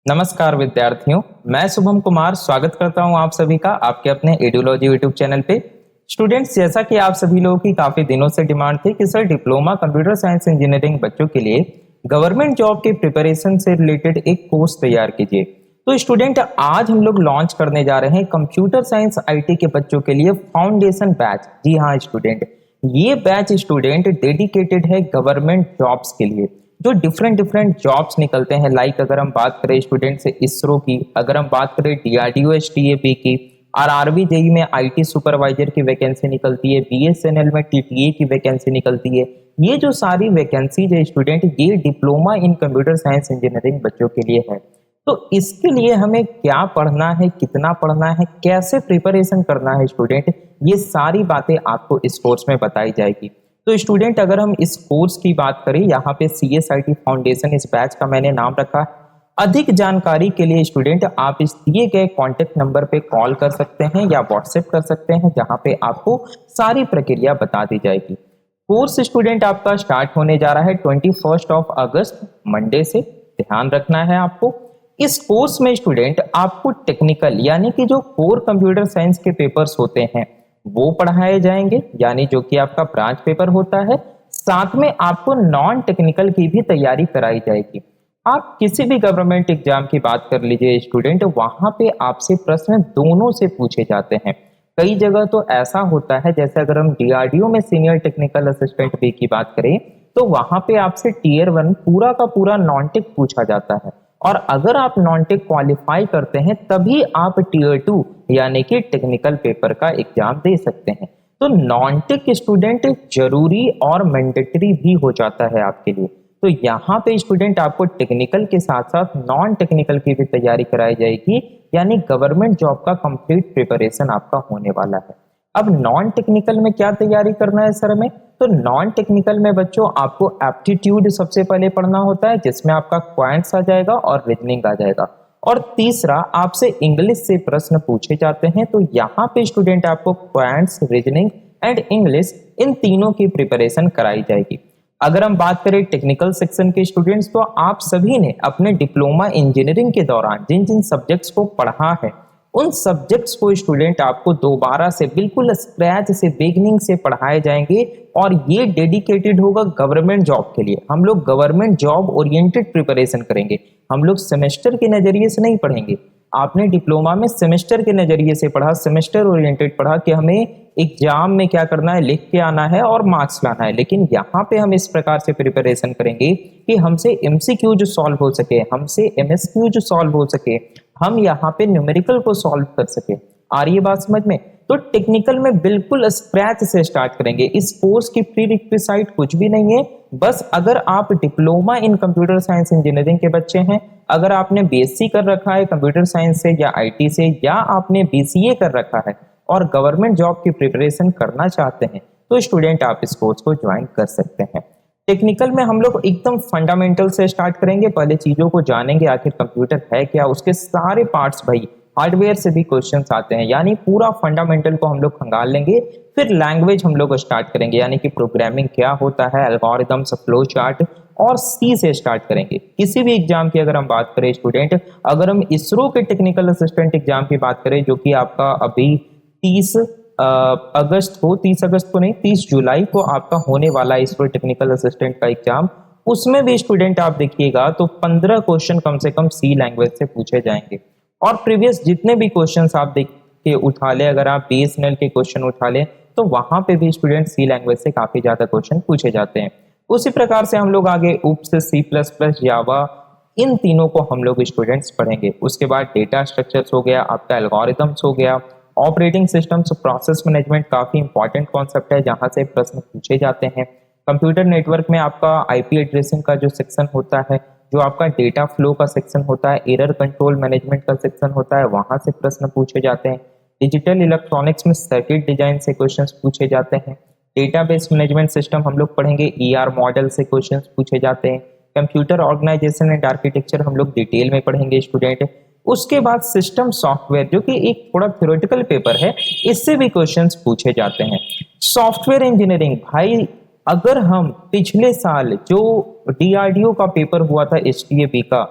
नमस्कार विद्यार्थियों, मैं शुभम कुमार स्वागत करता हूं आप सभी का आपके अपने एडुलॉजी यूट्यूब चैनल पे। स्टूडेंट्स, जैसा कि आप सभी लोगों की काफी दिनों से डिमांड थी कि sir diploma computer science engineering बच्चों के लिए गवर्नमेंट जॉब के प्रिपरेशन से रिलेटेड एक कोर्स तैयार कीजिए। तो स्टूडेंट, आज हम लोग लॉन्च करने जा रहे हैं कंप्यूटर साइंस आईटी के बच्चों के लिए फाउंडेशन बैच। जी हाँ स्टूडेंट, ये बैच स्टूडेंट डेडिकेटेड है गवर्नमेंट जॉब्स के लिए। जो डिफरेंट डिफरेंट जॉब्स निकलते हैं, लाइक अगर हम बात करें स्टूडेंट से इसरो की, अगर हम बात करें डीआरडीओ एसटीएपी की, आरआरबी जेई में आईटी सुपरवाइजर की वैकेंसी निकलती है, बीएसएनएल में टीटीए की वैकेंसी निकलती है। ये जो सारी वैकेंसी है स्टूडेंट, ये diploma in computer science engineering बच्चों के लिए है। तो इसके लिए हमें क्या पढ़ना है, कितना पढ़ना है, कैसे प्रिपरेशन करना है स्टूडेंट, ये सारी बातें आपको इस कोर्स में बताई जाएगी। तो स्टूडेंट, अगर हम इस कोर्स की बात करें, यहाँ पे सीएसआईटी फाउंडेशन इस बैच का मैंने नाम रखा है। अधिक जानकारी के लिए स्टूडेंट आप इस दिए गए कॉन्टेक्ट नंबर पे कॉल कर सकते हैं या व्हाट्सएप कर सकते हैं, जहाँ पे आपको सारी प्रक्रिया बता दी जाएगी। कोर्स स्टूडेंट आपका स्टार्ट होने जा रहा है 21 अगस्त मंडे से। ध्यान रखना है आपको, इस कोर्स में स्टूडेंट आपको टेक्निकल यानी कि जो कोर कंप्यूटर साइंस के पेपर्स होते हैं वो पढ़ाए जाएंगे, यानी जो कि आपका ब्रांच पेपर होता है। साथ में आपको नॉन टेक्निकल की भी तैयारी कराई जाएगी। आप किसी भी गवर्नमेंट एग्जाम की बात कर लीजिए स्टूडेंट, वहां पे आपसे प्रश्न दोनों से पूछे जाते हैं। कई जगह तो ऐसा होता है, जैसे अगर हम डीआरडीओ में सीनियर टेक्निकल असिस्टेंट बी की बात करें तो वहां पे आपसे टीयर 1 पूरा का पूरा नॉन टेक पूछा जाता है, और अगर आप नॉन टेक क्वालिफाई करते हैं तभी आप टीयर 2 यानी कि टेक्निकल पेपर का एग्जाम दे सकते हैं। तो नॉन टेक स्टूडेंट जरूरी और मैंडेटरी भी हो जाता है आपके लिए। तो यहाँ पे स्टूडेंट आपको टेक्निकल के साथ साथ नॉन टेक्निकल की भी तैयारी कराई जाएगी, यानी गवर्नमेंट जॉब का कंप्लीट प्रिपरेशन आपका होने वाला है। अब नॉन टेक्निकल में क्या तैयारी करना है सर हमें? तो नॉन टेक्निकल में बच्चों आपको एप्टीट्यूड सबसे पहले पढ़ना होता है, जिसमें आपका क्वांट्स आ जाएगा और रीजनिंग आ जाएगा। और तीसरा, आपसे इंग्लिश से प्रश्न पूछे जाते हैं। तो यहाँ पे स्टूडेंट आपको क्वांट्स, रीजनिंग एंड इंग्लिश, इन तीनों की प्रिपरेशन कराई जाएगी। अगर हम बात करें टेक्निकल सेक्शन के स्टूडेंट्स, तो आप सभी ने अपने डिप्लोमा इंजीनियरिंग के दौरान जिन जिन सब्जेक्ट्स को पढ़ा है, उन सब्जेक्ट्स को स्टूडेंट आपको दोबारा से बिल्कुल स्क्रैच से, बिगनिंग से पढ़ाए जाएंगे। और ये डेडिकेटेड होगा गवर्नमेंट जॉब के लिए। हम लोग गवर्नमेंट जॉब ओरिएंटेड प्रिपरेशन करेंगे, हम लोग सेमेस्टर के नजरिए से नहीं पढ़ेंगे। आपने डिप्लोमा में सेमेस्टर के नजरिए से पढ़ा, सेमेस्टर ओरिएंटेड पढ़ा कि हमें एग्जाम में क्या करना है, लिख के आना है और मार्क्स लाना है। लेकिन यहाँ पे हम इस प्रकार से प्रिपरेशन करेंगे कि हमसे एमसीक्यू जो सॉल्व हो सके, हमसे एमएसक्यू जो सॉल्व हो सके, हम यहाँ पे न्यूमेरिकल को सॉल्व कर सके। आ रही है बात समझ में? तो टेक्निकल में बिल्कुल स्क्रैच से स्टार्ट करेंगे। इस कोर्स की प्री रिक्विजिट कुछ भी नहीं है। बस अगर आप diploma in computer science engineering के बच्चे हैं, अगर आपने बीएससी कर रखा है कंप्यूटर साइंस से या आईटी से, या आपने बीसीए कर रखा है और गवर्नमेंट जॉब की प्रिपरेशन करना चाहते हैं, तो स्टूडेंट आप इस कोर्स को ज्वाइन कर सकते हैं। टेक्निकल में हम लोग एकदम फंडामेंटल से स्टार्ट करेंगे, पहले चीजों को जानेंगे आखिर कंप्यूटर है क्या, उसके सारे पार्ट्स, भाई हार्डवेयर से भी क्वेश्चंस आते हैं, यानी पूरा फंडामेंटल को हम लोग खंगाल लेंगे। फिर लैंग्वेज हम लोग स्टार्ट करेंगे, यानी कि प्रोग्रामिंग क्या होता है, एल्गोरिथम्स, फ्लो चार्ट, और सी से स्टार्ट करेंगे। किसी भी एग्जाम की अगर हम बात करें स्टूडेंट, अगर हम इसरो के टेक्निकल असिस्टेंट एग्जाम की बात करें, जो कि आपका अभी 30 अगस्त को, 30 अगस्त को नहीं, 30 जुलाई को आपका होने वाला है इसरो टेक्निकल असिस्टेंट का एग्जाम। उसमें भी स्टूडेंट आप देखिएगा तो 15 क्वेश्चन कम से कम सी लैंग्वेज से पूछे जाएंगे। और प्रीवियस जितने भी क्वेश्चंस आप देख के उठा ले, अगर आप बीएसएनएल के क्वेश्चन उठा ले, तो वहां पे भी स्टूडेंट सी लैंग्वेज से काफी ज्यादा क्वेश्चन पूछे जाते हैं। उसी प्रकार से हम लोग आगे उप्स, सी प्लस प्लस, जावा, इन तीनों को हम लोग स्टूडेंट्स पढ़ेंगे। उसके बाद डेटा स्ट्रक्चर्स हो गया, आपका एल्गोरिथम्स हो गया, ऑपरेटिंग सिस्टम्स, प्रोसेस मैनेजमेंट काफी इंपॉर्टेंट कॉन्सेप्ट है जहां से प्रश्न पूछे जाते हैं। कंप्यूटर नेटवर्क में आपका आईपी एड्रेसिंग का जो सेक्शन होता है, जो आपका डेटा फ्लो का सेक्शन होता है, एरर कंट्रोल मैनेजमेंट का सेक्शन होता है, वहां से प्रश्न पूछे जाते हैं। डिजिटल इलेक्ट्रॉनिक्स में सर्किट डिजाइन से क्वेश्चंस पूछे जाते हैं। डेटाबेस मैनेजमेंट सिस्टम हम लोग पढ़ेंगे, ईआर मॉडल से क्वेश्चंस पूछे जाते हैं। कंप्यूटर ऑर्गेनाइजेशन एंड आर्किटेक्चर हम लोग डिटेल में पढ़ेंगे स्टूडेंट। उसके बाद सिस्टम सॉफ्टवेयर, जो कि एक थोड़ा थ्योरेटिकल पेपर है, इससे भी क्वेश्चंस पूछे जाते हैं। सॉफ्टवेयर इंजीनियरिंग, भाई अगर हम पिछले साल जो डीआरडीओ का पेपर हुआ था एसटीएपी का,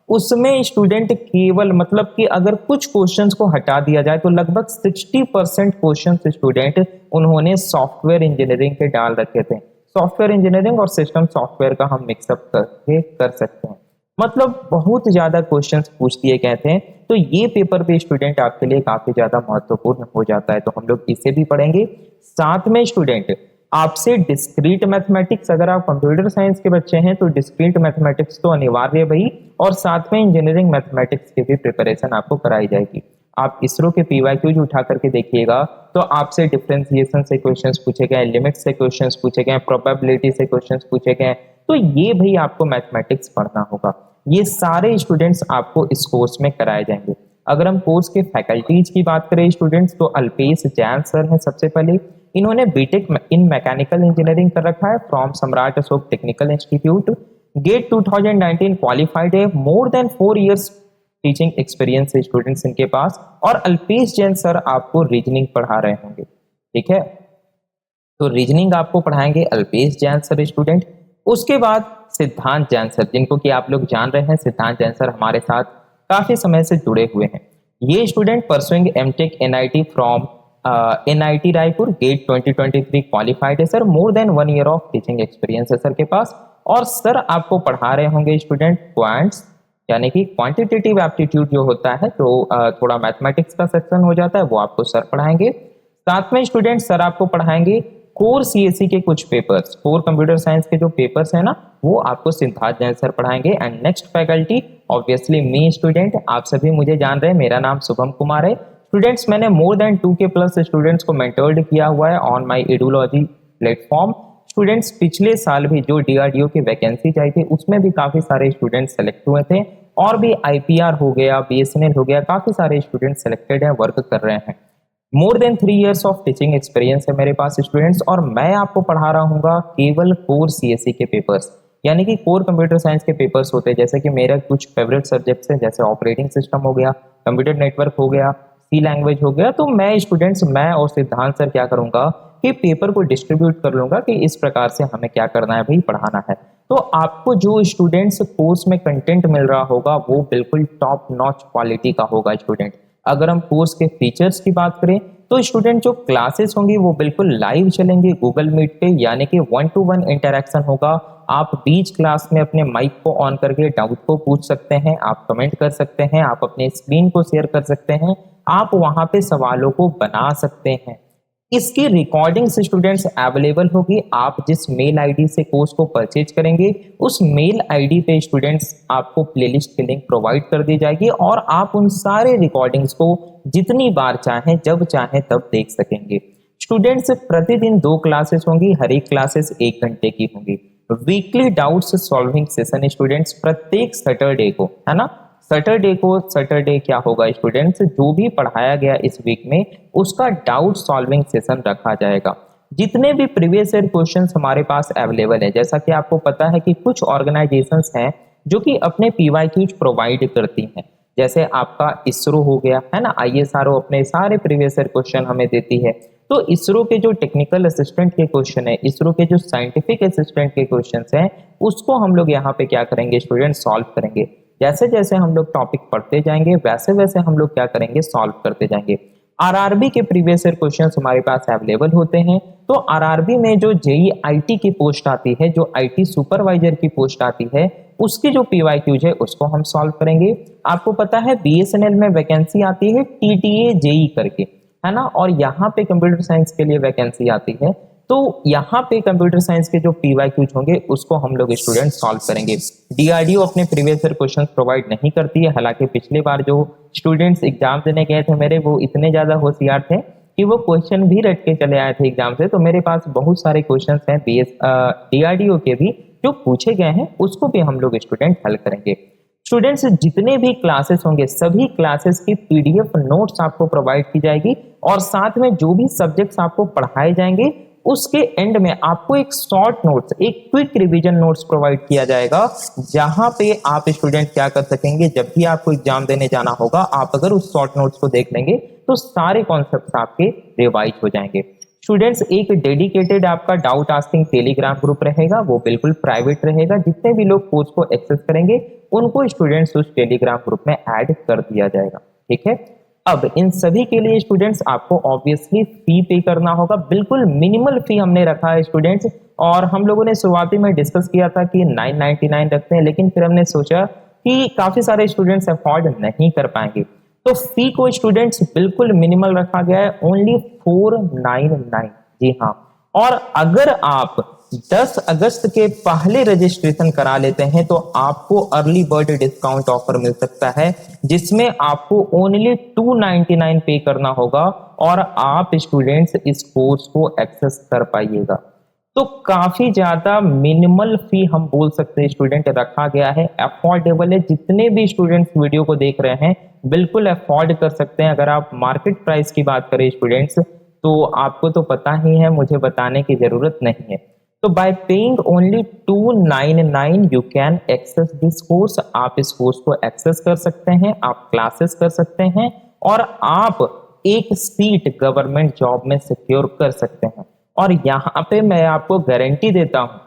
उसमें स्टूडेंट केवल मतलब कि अगर कुछ क्वेश्चंस को हटा दिया जाए तो लगभग 60% क्वेश्चंस स्टूडेंट उन्होंने सॉफ्टवेयर इंजीनियरिंग के डाल रखे थे। सॉफ्टवेयर इंजीनियरिंग और सिस्टम सॉफ्टवेयर का हम मिक्सअप करके कर सकते हैं। मतलब बहुत ज्यादा क्वेश्चंस पूछ दिए गए थे, तो ये पेपर भी स्टूडेंट आपके लिए काफी ज्यादा महत्वपूर्ण हो जाता है, तो हम लोग इसे भी पढ़ेंगे। साथ में स्टूडेंट आपसे डिस्क्रीट मैथमेटिक्स, अगर आप कंप्यूटर साइंस के बच्चे हैं तो डिस्क्रीट मैथमेटिक्स तो अनिवार्य भाई, और साथ में इंजीनियरिंग मैथमेटिक्स की भी प्रिपरेशन आपको कराई जाएगी। आप इसरो के पीवाईक्यूज उठा करके देखिएगा तो आपसे डिफरेंशिएशन से क्वेश्चंस पूछे गए, लिमिट से क्वेश्चंस पूछे गए, प्रोबेबिलिटी से क्वेश्चंस पूछे गए, तो ये भाई आपको मैथमेटिक्स पढ़ना होगा। ये सारे स्टूडेंट्स आपको इस कोर्स में कराए जाएंगे। अगर हम कोर्स के फैकल्टीज की बात करें स्टूडेंट्स, तो अल्पेश जैन सर हैं सबसे पहले। इन्होंने बीटेक इन मैकेनिकल इंजीनियरिंग कर रखा है from Samrat Ashok technical institute. GATE 2019 qualified है, more than 4 years teaching experience है स्टूडेंट्स इनके पास। और अल्पेश जैन सर आपको रीजनिंग पढ़ा रहे होंगे, ठीक है, तो रीजनिंग आपको पढ़ाएंगे अल्पेश जैन सर स्टूडेंट। उसके बाद सिद्धांत जैन सर, जिनको कि आप लोग जान रहे हैं, सिद्धांत जैन सर हमारे साथ काफी समय से जुड़े हुए हैं। ये student pursuing MTech NIT from NIT Raipur, GATE 2023 qualified है sir, more than 1 year of teaching experience है सर के पास। और सर आपको पढ़ा रहे होंगे स्टूडेंट क्वांट्स, यानी कि क्वांटिटेटिव एप्टीट्यूड जो होता है, तो थोड़ा मैथमेटिक्स का सेक्शन हो जाता है, वो आपको सर पढ़ाएंगे। साथ में स्टूडेंट सर आपको पढ़ाएंगे कोर सीएससी के कुछ पेपर्स, कोर कंप्यूटर साइंस के जो पेपर्स है ना, वो आपको सिद्धार्थ जैन सर पढ़ाएंगे। And next faculty obviously me student, आप सभी मुझे जान रहे हैं, मेरा नाम शुभम कुमार है। स्टूडेंट्स मैंने more than 2K plus students को मेंटोर्ड किया हुआ है ऑन माय एडुलॉजी प्लेटफॉर्म। स्टूडेंट्स पिछले साल भी जो डीआरडीओ की वैकेंसी आई थी उसमें भी काफी सारे स्टूडेंट्स सेलेक्ट हुए थे, और भी आईपीआर हो गया, बीएसएनएल हो गया, काफी सारे स्टूडेंट सेलेक्टेड है, वर्क कर रहे हैं। More than 3 years of teaching experience है मेरे पास स्टूडेंट्स, और मैं आपको पढ़ा रहा हूँ केवल कोर सीएससी के पेपर्स, यानी कि कोर कंप्यूटर साइंस के पेपर्स होते हैं। जैसे कि मेरा कुछ फेवरेट सब्जेक्ट्स हैं, जैसे ऑपरेटिंग सिस्टम हो गया, कंप्यूटर नेटवर्क हो गया, सी लैंग्वेज हो गया, तो मैं और सिद्धांत सर क्या करूंगा कि पेपर को डिस्ट्रीब्यूट कर लूंगा कि इस प्रकार से हमें क्या करना है भाई, पढ़ाना है। तो आपको जो स्टूडेंट्स कोर्स में कंटेंट मिल रहा होगा वो बिल्कुल टॉप नॉच क्वालिटी का होगा स्टूडेंट। अगर हम कोर्स के फीचर्स की बात करें तो स्टूडेंट जो क्लासेस होंगी वो बिल्कुल लाइव चलेंगे गूगल मीट पे, यानी कि 1-to-1 इंटरेक्शन होगा। आप बीच क्लास में अपने माइक को ऑन करके डाउट को पूछ सकते हैं, आप कमेंट कर सकते हैं, आप अपने स्क्रीन को शेयर कर सकते हैं, आप वहां पे सवालों को बना सकते हैं। इसकी रिकॉर्डिंग्स स्टूडेंट्स अवेलेबल होगी। आप जिस मेल आईडी से कोर्स को परचेज करेंगे उस मेल आईडी पे स्टूडेंट्स आपको प्लेलिस्ट की लिंक प्रोवाइड कर दी जाएगी, और आप उन सारे रिकॉर्डिंग्स को जितनी बार चाहें जब चाहें तब देख सकेंगे। स्टूडेंट्स प्रतिदिन 2 क्लासेस होंगी, हर एक क्लासेस 1 घंटे की होंगी। Weekly doubts solving session students प्रत्येक सैटरडे को, है ना, सैटरडे क्या होगा स्टूडेंट्स, जो भी पढ़ाया गया इस वीक में उसका डाउट सॉल्विंग सेशन रखा जाएगा। जितने भी प्रीवियस ईयर क्वेश्चंस हमारे पास अवेलेबल है, जैसा कि आपको पता है कि कुछ ऑर्गेनाइजेशंस हैं जो कि अपने पीवाईक्यूज प्रोवाइड करती हैं, जैसे आपका इसरो हो गया, है ना, आईएसआरओ अपने सारे प्रीवियस ईयर क्वेश्चन हमें देती है। तो इसरो के जो टेक्निकल असिस्टेंट के क्वेश्चन है, इसरो के जो साइंटिफिक असिस्टेंट के क्वेश्चन हैं, उसको हम लोग यहाँ पे क्या करेंगे स्टूडेंट, सॉल्व करेंगे। जैसे जैसे हम लोग टॉपिक पढ़ते जाएंगे वैसे वैसे हम लोग क्या करेंगे, सॉल्व करते जाएंगे। आरआरबी के प्रीवियस ईयर क्वेश्चंस हमारे पास अवेलेबल होते हैं। तो आरआरबी में जो जेई आईटी की पोस्ट आती है, जो आईटी सुपरवाइजर की पोस्ट आती है, उसकी जो पीवाईक्यूज है उसको हम सॉल्व करेंगे। आपको पता है बीएसएनएल में वैकेंसी आती है टीटीए जेई करके, है ना, और यहाँ पे कंप्यूटर साइंस के लिए वैकेंसी आती है। तो यहाँ पे कंप्यूटर साइंस के जो पीवाईक्यूज होंगे उसको हम लोग स्टूडेंट सॉल्व करेंगे। डीआरडीओ अपने प्रीवियस ईयर क्वेश्चन प्रोवाइड नहीं करती है, हालांकि पिछली बार जो स्टूडेंट्स एग्जाम देने गए थे मेरे, वो इतने ज्यादा होशियार थे कि वो क्वेश्चन भी रट के चले आए थे एग्जाम से। तो मेरे पास बहुत सारे क्वेश्चन हैं डीआरडीओ के भी जो पूछे गए हैं, उसको भी हम लोग स्टूडेंट हल करेंगे। स्टूडेंट्स जितने भी क्लासेस होंगे सभी क्लासेस की पीडीएफ नोट्स आपको प्रोवाइड की जाएगी, और साथ में जो भी सब्जेक्ट्स आपको पढ़ाए जाएंगे उसके एंड में आपको एक शॉर्ट नोट्स, एक क्विक रिवीजन नोट्स प्रोवाइड किया जाएगा, जहां पे आप स्टूडेंट क्या कर सकेंगे, जब भी आपको एग्जाम देने जाना होगा आप अगर उस शॉर्ट नोट्स को देख लेंगे तो सारे कॉन्सेप्ट्स आपके रिवाइज हो जाएंगे। स्टूडेंट्स एक डेडिकेटेड आपका डाउट आस्किंग टेलीग्राम ग्रुप रहेगा, वो बिल्कुल प्राइवेट रहेगा। जितने भी लोग कोर्स को एक्सेस करेंगे उनको स्टूडेंट्स उस टेलीग्राम ग्रुप में ऐड कर दिया जाएगा। ठीक है, अब इन सभी के लिए स्टूडेंट्स आपको ऑब्वियसली फी पे करना होगा, बिल्कुल मिनिमल फी हमने रखा है स्टूडेंट्स। और हम लोगों ने शुरुआती में डिस्कस किया था कि 999 रखते हैं, लेकिन फिर हमने सोचा कि काफी सारे स्टूडेंट्स अफोर्ड नहीं कर पाएंगे, तो फी को स्टूडेंट्स बिल्कुल मिनिमल रखा गया है, ओनली 499। जी हाँ, और अगर आप 10 अगस्त के पहले रजिस्ट्रेशन करा लेते हैं तो आपको अर्ली बर्ड डिस्काउंट ऑफर मिल सकता है, जिसमें आपको ओनली 299 पे करना होगा और आप स्टूडेंट्स इस कोर्स को एक्सेस कर पाइएगा। तो काफी ज्यादा मिनिमल फी हम बोल सकते हैं स्टूडेंट रखा गया है, अफोर्डेबल है। जितने भी स्टूडेंट्स वीडियो को देख रहे हैं बिल्कुल अफोर्ड कर सकते हैं। अगर आप मार्केट प्राइस की बात करें स्टूडेंट्स, तो आपको तो पता ही है, मुझे बताने की जरूरत नहीं है। तो by paying only 299 you can access this course. आप इस कोर्स को एक्सेस कर सकते हैं, आप क्लासेस कर सकते हैं और आप एक सीट गवर्नमेंट जॉब में सिक्योर कर सकते हैं। और यहाँ पे मैं आपको गारंटी देता हूं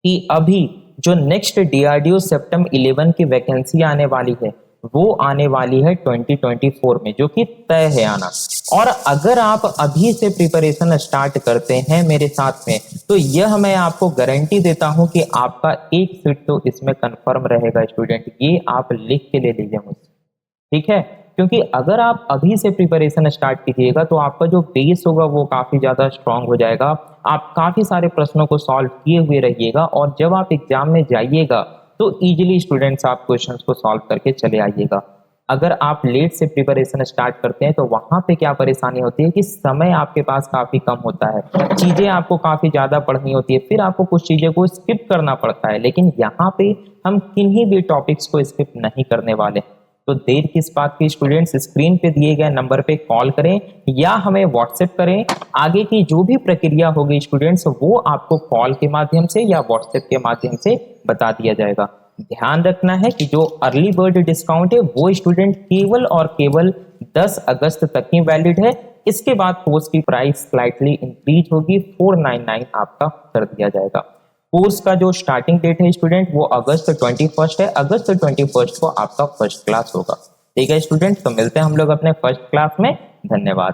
कि अभी जो नेक्स्ट डीआरडीओ सितंबर 11 की वैकेंसी आने वाली है, वो आने वाली है 2024 में, जो कि तय है आना। और अगर आप अभी से प्रिपरेशन स्टार्ट करते हैं मेरे साथ में, तो यह मैं आपको गारंटी देता हूं कि आपका एक सीट तो इसमें कंफर्म रहेगा स्टूडेंट। ये आप लिख के ले लीजिए मुझसे, ठीक है? क्योंकि अगर आप अभी से प्रिपरेशन स्टार्ट कीजिएगा तो आपका जो बेस होगा वो काफी ज्यादा स्ट्रांग हो जाएगा। आप काफी सारे प्रश्नों को सॉल्व किए हुए रहिएगा और जब आप एग्जाम में जाइएगा तो इजीली स्टूडेंट्स आप क्वेश्चंस को सॉल्व करके चले आइएगा। अगर आप लेट से प्रिपरेशन स्टार्ट करते हैं तो वहां पे क्या परेशानी होती है कि समय आपके पास काफी कम होता है, चीजें आपको काफी ज्यादा पढ़नी होती है, फिर आपको कुछ चीजें को स्किप करना पड़ता है। लेकिन यहाँ पे हम किन्हीं भी टॉपिक्स को स्किप नहीं करने वाले। तो देर किस बात की स्टूडेंट्स, स्क्रीन पे दिए गए नंबर पे कॉल करें या हमें व्हाट्सएप करें। आगे की जो भी प्रक्रिया होगी स्टूडेंट्स, वो आपको कॉल के माध्यम से या व्हाट्सएप के माध्यम से बता दिया जाएगा। ध्यान रखना है कि जो अर्ली बर्ड डिस्काउंट है वो स्टूडेंट केवल और केवल 10 अगस्त तक ही वैलिड है। इसके बाद कोर्स की प्राइस स्लाइटली इंक्रीज होगी, 499 आपका कर दिया जाएगा। कोर्स का जो स्टार्टिंग डेट है स्टूडेंट वो अगस्त 21 है। अगस्त 21 को आपका फर्स्ट क्लास होगा। ठीक है स्टूडेंट, तो मिलते हैं हम लोग अपने फर्स्ट क्लास में। धन्यवाद।